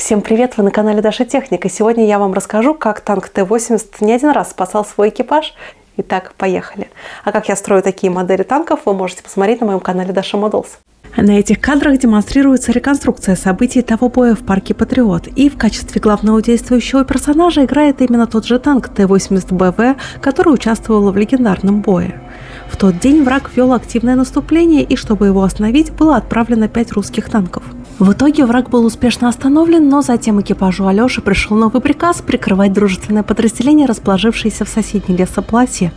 Всем привет! Вы на канале Даша Техника. Сегодня я вам расскажу, как танк Т-80 не один раз спасал свой экипаж. Итак, поехали. А как я строю такие модели танков, вы можете посмотреть на моем канале Dasha Models. На этих кадрах демонстрируется реконструкция событий того боя в парке Патриот. И в качестве главного действующего персонажа играет именно тот же танк Т-80БВ, который участвовал в легендарном бое. В тот день враг вел активное наступление, и чтобы его остановить, было отправлено 5 русских танков. В итоге враг был успешно остановлен, но затем экипажу Алеши пришел новый приказ прикрывать дружественное подразделение, расположившееся в соседней лесополосе.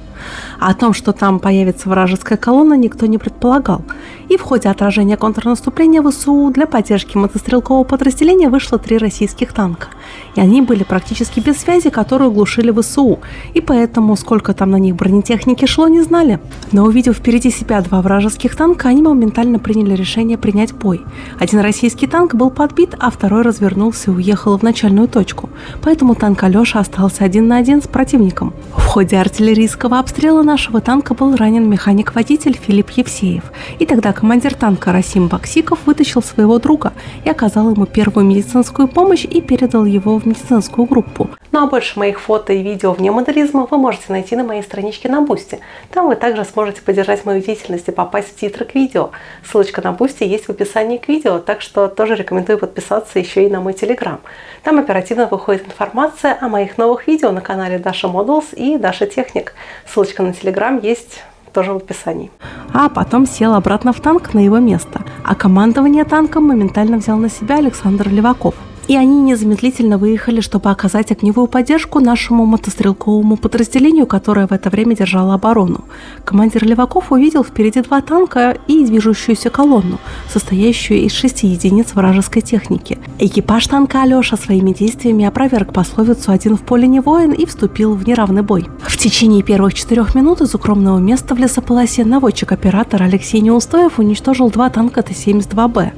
А о том, что там появится вражеская колонна, никто не предполагал. И в ходе отражения контрнаступления ВСУ для поддержки мотострелкового подразделения вышло 3 российских танка. И они были практически без связи, которую глушили ВСУ. И поэтому, сколько там на них бронетехники шло, не знали. Но увидев впереди себя 2 вражеских танка, они моментально приняли решение принять бой. Один российский танк был подбит, а второй развернулся и уехал в начальную точку. Поэтому танк Алеша остался 1 на 1 с противником. В ходе артиллерийского обстрела нашего танка был ранен механик-водитель Филипп Евсеев. И тогда командир танка Расим Баксиков вытащил своего друга и оказал ему первую медицинскую помощь и передал его в медицинскую группу. Ну а больше моих фото и видео вне моделизма вы можете найти на моей страничке на Бусти. Там вы также сможете поддержать мою деятельность и попасть в титры к видео. Ссылочка на Бусти есть в описании к видео, так что тоже рекомендую подписаться еще и на мой телеграм. Там оперативно выходит информация о моих новых видео на канале Dasha Models и Даша Техник. Ссылочка на телеграм есть тоже в описании. А потом сел обратно в танк на его место, а командование танком моментально взял на себя Александр Леваков. И они незамедлительно выехали, чтобы оказать огневую поддержку нашему мотострелковому подразделению, которое в это время держало оборону. Командир Леваков увидел впереди 2 танка и движущуюся колонну, состоящую из 6 единиц вражеской техники. Экипаж танка Алеша своими действиями опроверг пословицу «один в поле не воин» и вступил в неравный бой. В течение первых 4 минут из укромного места в лесополосе наводчик-оператор Алексей Неустоев уничтожил 2 танка Т-72Б.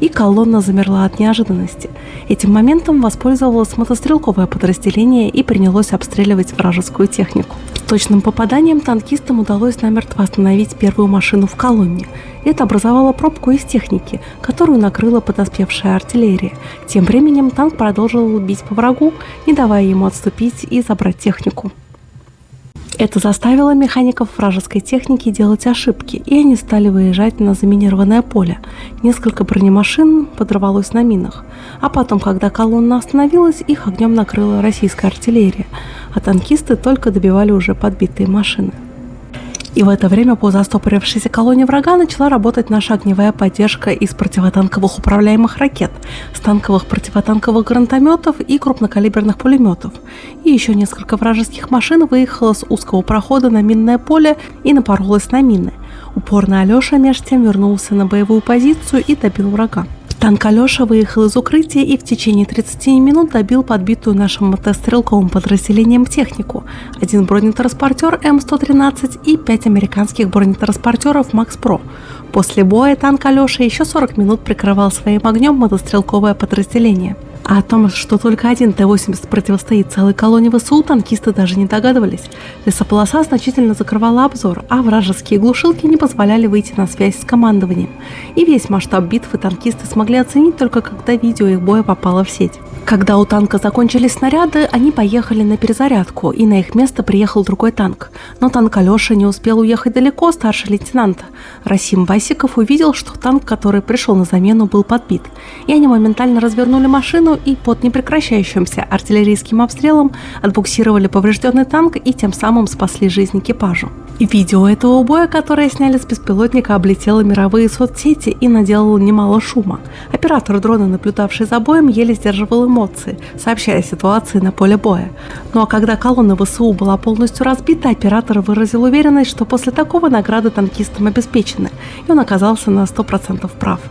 И колонна замерла от неожиданности. Этим моментом воспользовалось мотострелковое подразделение и принялось обстреливать вражескую технику. С точным попаданием танкистам удалось намертво остановить первую машину в колонне. Это образовало пробку из техники, которую накрыла подоспевшая артиллерия. Тем временем танк продолжил бить по врагу, не давая ему отступить и забрать технику. Это заставило механиков вражеской техники делать ошибки, и они стали выезжать на заминированное поле. Несколько бронемашин подорвалось на минах. А потом, когда колонна остановилась, их огнем накрыла российская артиллерия, а танкисты только добивали уже подбитые машины. И в это время по застопорившейся колонне врага начала работать наша огневая поддержка из противотанковых управляемых ракет, станковых противотанковых гранатометов и крупнокалиберных пулеметов. И еще несколько вражеских машин выехало с узкого прохода на минное поле и напоролось на мины. Упорный Алеша меж тем вернулся на боевую позицию и добил врага. Танк Алеша выехал из укрытия и в течение 30 минут добил подбитую нашим мотострелковым подразделением технику, 1 бронетранспортер М113 и 5 американских бронетранспортеров Макс Про. После боя танк Алеша еще 40 минут прикрывал своим огнем мотострелковое подразделение. А о том, что только один Т-80 противостоит целой колонне ВСУ, танкисты даже не догадывались. Лесополоса значительно закрывала обзор, а вражеские глушилки не позволяли выйти на связь с командованием. И весь масштаб битвы танкисты смогли оценить только когда видео их боя попало в сеть. Когда у танка закончились снаряды, они поехали на перезарядку, и на их место приехал другой танк. Но танк Алеша не успел уехать далеко, старший лейтенант Расим Басиков увидел, что танк, который пришел на замену, был подбит. И они моментально развернули машину и под непрекращающимся артиллерийским обстрелом отбуксировали поврежденный танк и тем самым спасли жизнь экипажу. И видео этого боя, которое сняли с беспилотника, облетело мировые соцсети и наделало немало шума. Оператор дрона, наблюдавший за боем, еле сдерживал эмоции, сообщая о ситуации на поле боя. Ну а когда колонна ВСУ была полностью разбита, оператор выразил уверенность, что после такого награды танкистам обеспечены, и он оказался на 100% прав.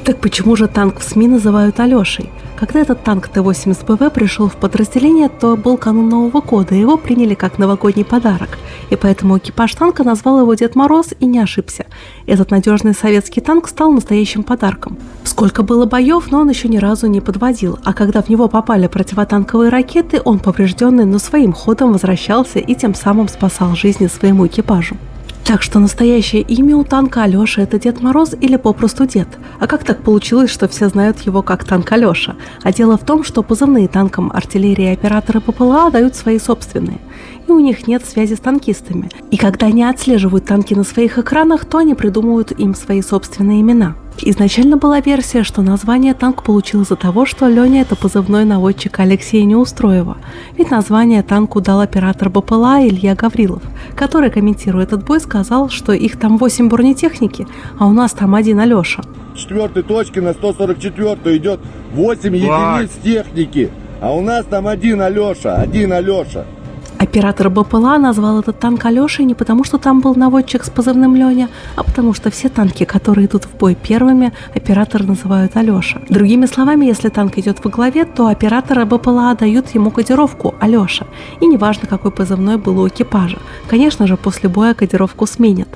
Так почему же танк в СМИ называют Алешей? Когда этот танк Т-80БВ пришел в подразделение, то был канун Нового года, и его приняли как новогодний подарок. И поэтому экипаж танка назвал его Дед Мороз и не ошибся. Этот надежный советский танк стал настоящим подарком. Сколько было боев, но он еще ни разу не подводил, а когда в него попали противотанковые ракеты, он поврежденный, но своим ходом возвращался и тем самым спасал жизни своему экипажу. Так что настоящее имя у танка Алеша – это Дед Мороз или попросту Дед. А как так получилось, что все знают его как танк Алеша? А дело в том, что позывные танкам артиллерии и операторы ППЛА дают свои собственные. И у них нет связи с танкистами. И когда они отслеживают танки на своих экранах, то они придумывают им свои собственные имена. Изначально была версия, что название танк получил из-за того, что Леня – это позывной наводчика Алексея Неустроева. Ведь название танку дал оператор БПЛА Илья Гаврилов, который, комментируя этот бой, сказал, что их там 8 бронетехники, а у нас там один Алеша. С 4-й точки на 144 идет 8 единиц техники, а у нас там один Алеша. Оператор БПЛА назвал этот танк Алешей не потому, что там был наводчик с позывным Леня, а потому что все танки, которые идут в бой первыми, операторы называют Алеша. Другими словами, если танк идет во главе, то операторы БПЛА дают ему кодировку Алеша. И неважно, какой позывной был у экипажа. Конечно же, после боя кодировку сменят.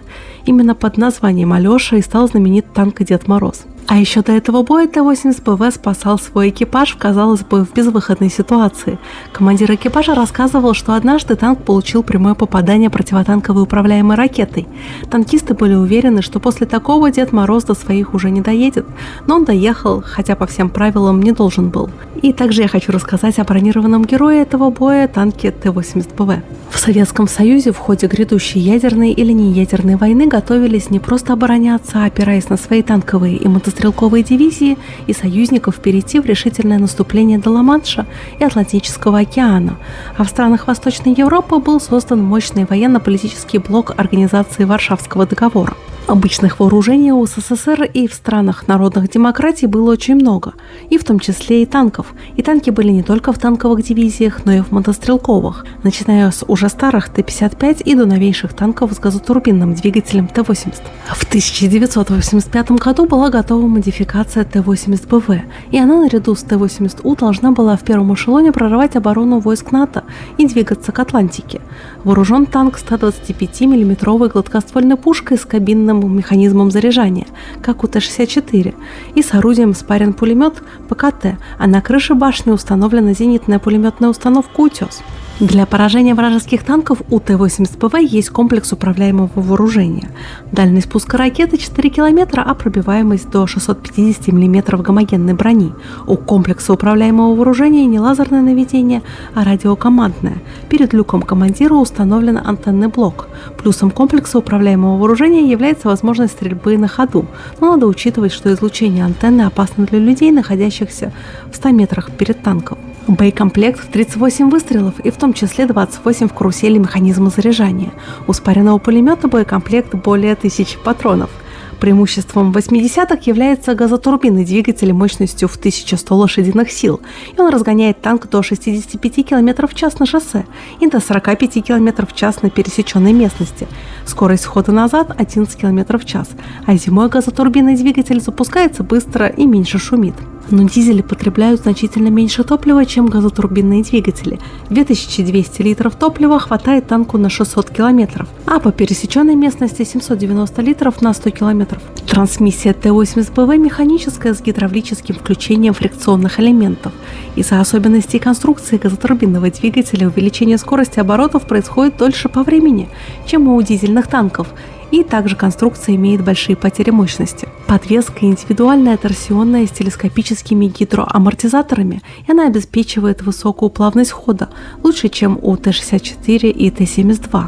Именно под названием Алеша и стал знаменит танк Дед Мороз. А еще до этого боя Т-80БВ спасал свой экипаж, казалось бы, в безвыходной ситуации. Командир экипажа рассказывал, что однажды танк получил прямое попадание противотанковой управляемой ракетой. Танкисты были уверены, что после такого Дед Мороз до своих уже не доедет, но он доехал, хотя по всем правилам не должен был. И также я хочу рассказать о бронированном герое этого боя – танке Т-80БВ. В Советском Союзе в ходе грядущей ядерной или неядерной войны готовились не просто обороняться, а опираясь на свои танковые и мотострелковые дивизии и союзников перейти в решительное наступление до Ла-Манша и Атлантического океана. А в странах Восточной Европы был создан мощный военно-политический блок Организации Варшавского договора. Обычных вооружений у СССР и в странах народных демократий было очень много, и в том числе и танков. И танки были не только в танковых дивизиях, но и в мотострелковых, начиная с уже старых Т-55 и до новейших танков с газотурбинным двигателем Т-80. В 1985 году была готова модификация Т-80БВ, и она наряду с Т-80У должна была в первом эшелоне прорывать оборону войск НАТО и двигаться к Атлантике. Вооружен танк 125 мм гладкоствольной пушкой с кабинным механизмом заряжания, как у Т-64, и с орудием спарринг-пулемет ПКТ, а на крыше башни установлена зенитная пулеметная установка «Утес». Для поражения вражеских танков у Т-80БВ есть комплекс управляемого вооружения. Дальность пуска ракеты 4 км, а пробиваемость до 650 мм гомогенной брони. У комплекса управляемого вооружения не лазерное наведение, а радиокомандное. Перед люком командира установлен антенный блок. Плюсом комплекса управляемого вооружения является возможность стрельбы на ходу, но надо учитывать, что излучение антенны опасно для людей, находящихся в 100 метрах перед танком. Боекомплект в 38 выстрелов и в том числе 28 в карусели механизма заряжания. У спаренного пулемета боекомплект более 1000 патронов. Преимуществом 80-х является газотурбинный двигатель мощностью в 1100 лошадиных сил, и он разгоняет танк до 65 км в час на шоссе и до 45 км в час на пересеченной местности. Скорость хода назад 11 км в час, а зимой газотурбинный двигатель запускается быстро и меньше шумит. Но дизели потребляют значительно меньше топлива, чем газотурбинные двигатели. 2200 литров топлива хватает танку на 600 километров, а по пересеченной местности 790 литров на 100 километров. Трансмиссия Т-80БВ механическая с гидравлическим включением фрикционных элементов. Из-за особенностей конструкции газотурбинного двигателя увеличение скорости оборотов происходит дольше по времени, чем у дизельных танков. И также конструкция имеет большие потери мощности. Подвеска индивидуальная торсионная с телескопическими гидроамортизаторами, и она обеспечивает высокую плавность хода, лучше, чем у Т-64 и Т-72.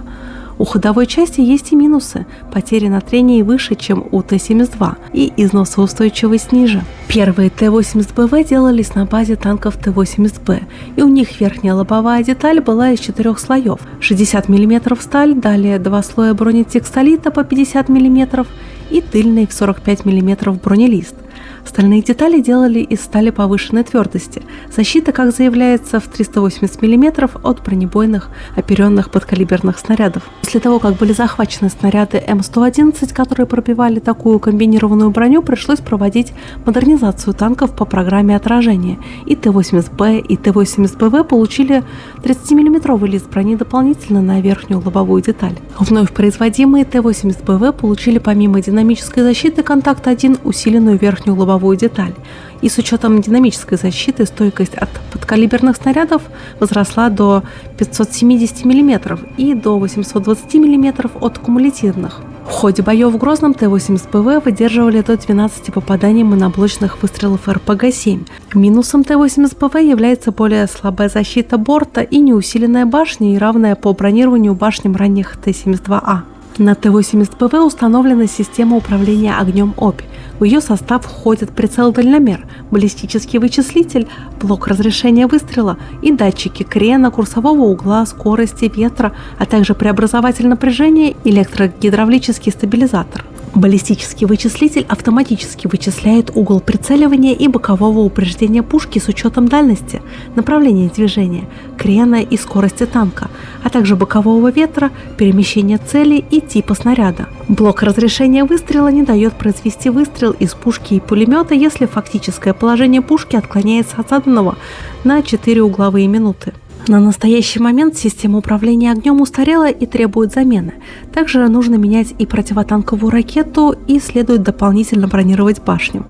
У ходовой части есть и минусы. Потери на трении выше, чем у Т-72, и износоустойчивость ниже. Первые Т-80БВ делались на базе танков Т-80Б, и у них верхняя лобовая деталь была из 4 слоев. 60 мм сталь, далее 2 слоя бронетекстолита по 50 мм и тыльный в 45 мм бронелист. Стальные детали делали из стали повышенной твердости. Защита, как заявляется, в 380 мм от бронебойных оперенных подкалиберных снарядов. После того, как были захвачены снаряды М111, которые пробивали такую комбинированную броню, пришлось проводить модернизацию танков по программе отражения. И Т-80Б, и Т-80БВ получили 30-мм лист брони дополнительно на верхнюю лобовую деталь. Вновь производимые Т-80БВ получили помимо динамической защиты «Контакт-1» усиленную верхнюю лобовую лобовую деталь. И с учетом динамической защиты стойкость от подкалиберных снарядов возросла до 570 мм и до 820 мм от кумулятивных. В ходе боев в Грозном Т-80БВ выдерживали до 12 попаданий моноблочных выстрелов РПГ-7. Минусом Т-80БВ является более слабая защита борта и неусиленная башня, и равная по бронированию башням ранних Т-72А. На Т-80БВ установлена система управления огнем ОПИ. В ее состав входят прицел-дальномер, баллистический вычислитель, блок разрешения выстрела и датчики крена, курсового угла, скорости, ветра, а также преобразователь напряжения и электрогидравлический стабилизатор. Баллистический вычислитель автоматически вычисляет угол прицеливания и бокового упреждения пушки с учетом дальности, направления движения, крена и скорости танка, а также бокового ветра, перемещения цели и типа снаряда. Блок разрешения выстрела не дает произвести выстрел из пушки и пулемета, если фактическое положение пушки отклоняется от заданного на 4 угловые минуты. На настоящий момент система управления огнем устарела и требует замены. Также нужно менять и противотанковую ракету, и следует дополнительно бронировать башню.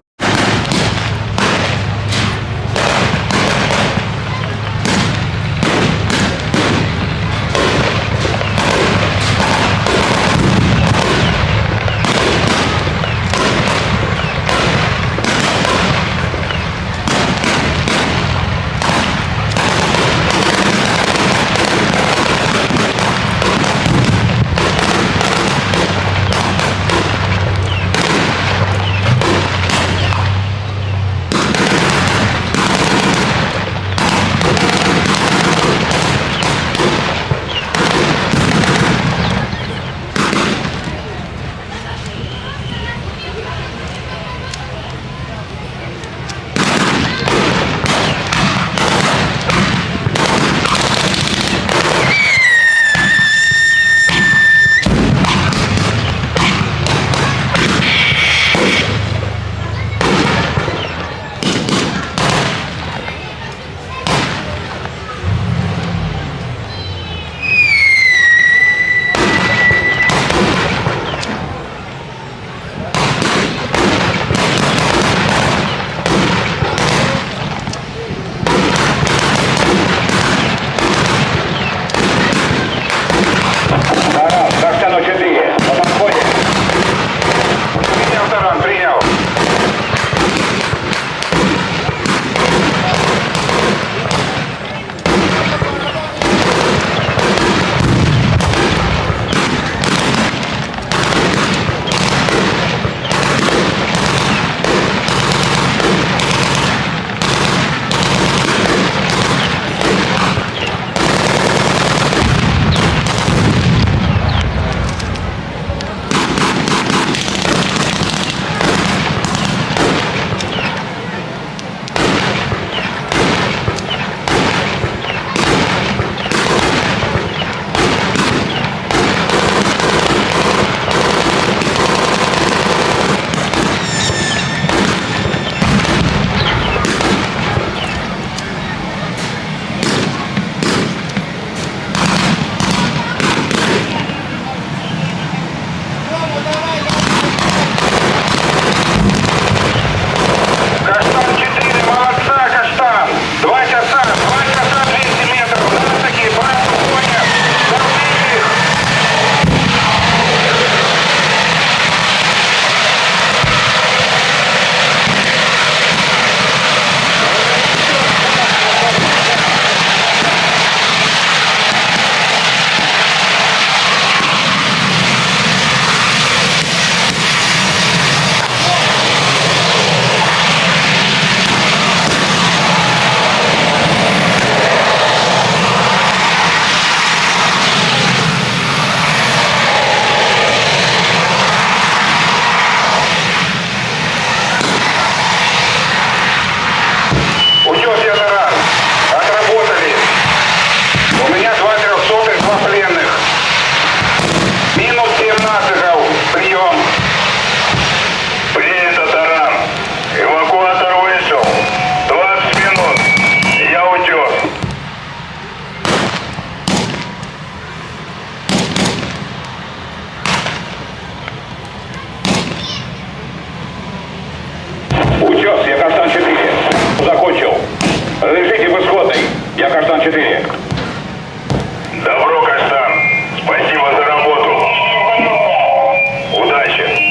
4. Добро, Каштан. Спасибо за работу. Удачи.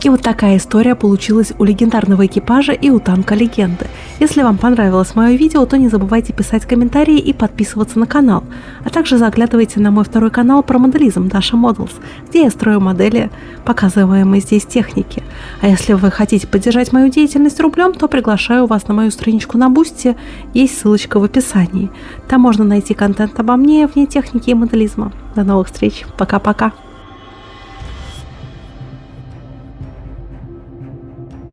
И вот такая история получилась у легендарного экипажа и у танка легенды. Если вам понравилось мое видео, то не забывайте писать комментарии и подписываться на канал. А также заглядывайте на мой второй канал про моделизм Dasha Models, где я строю модели показываемой здесь техники. А если вы хотите поддержать мою деятельность рублем, то приглашаю вас на мою страничку на Boosty, есть ссылочка в описании. Там можно найти контент обо мне, вне техники и моделизма. До новых встреч, пока-пока!